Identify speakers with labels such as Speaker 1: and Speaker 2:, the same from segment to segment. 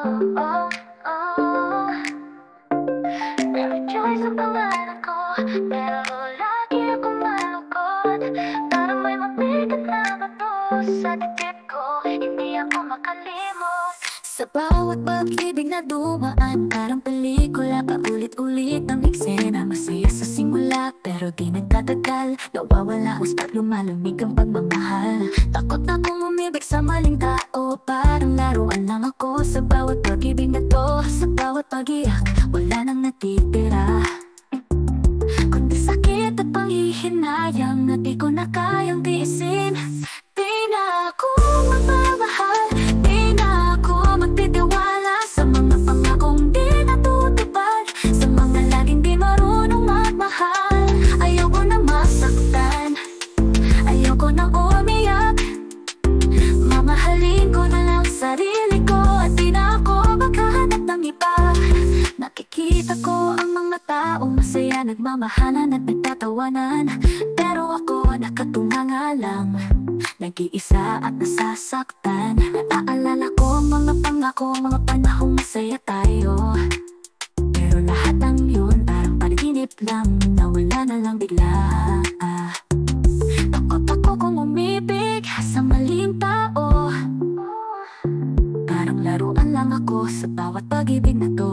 Speaker 1: oh, oh. Mary Joy sa pangalan ko, pero lagi akong malungkot. Parang may mabigat na bato sa dibdib ko, hindi ako makalimot. Sa bawat pag-ibig na dumaan, parang pelikula, paulit-ulit ang eksena. Masaya sa simula, pero di nagtatagal. Nawawala husga't lumalamig ang pagmamahal. Takot akong umibig sa maling tao, parang laruan lang ako. Sa bawat pag-ibig na to, sa bawat pag-iyak, wala nang natitira, kundi sakit at panghihinayang na di ko na kayang tiisin. Di na ako magmamahal, di na ako magtitiwala sa mga pangakong di natutupad, sa mga laging di marunong magmahal. Ayoko na masaktan, ayoko na umiyak. Mamahalin ko na lang sarili ko at di na ako maghahanap ng iba. Nakikita ko ang mga taong masaya, nagmamahalan at nagtatawanan, pero ako nakatunganga lang, nag-iisa at nasasaktan. Naaalala ko ang mga pangako, mga panahong masaya tayo, pero lahat ng yun parang panaginip lang, nawala na lang bigla. Takot ako kung umibig sa maling tao, parang laruan lang ako sa bawat pag-ibig na to.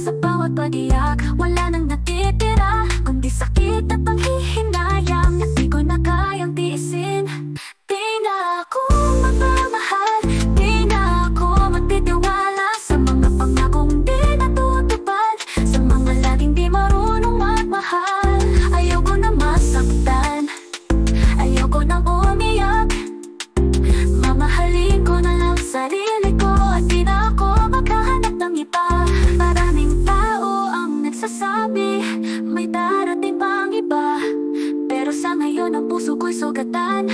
Speaker 1: Sa bawat pag-iyak, wala nang natitira, kundi sakit at panghihinayang na di ko na kayang tiisin. Di na ako magmamahal, di na ako magtitiwala sa mga pangakong di natutupad, sa mga laging di marunong magmahal. Ayoko na masaktan, ayoko na umiyak. Mamahalin ko na lang sarili ko at di na ako maghahanap ng iba. Maraming tao ang nagsasabi may darating pang iba, pero sa ngayon ang puso ko'y sugatan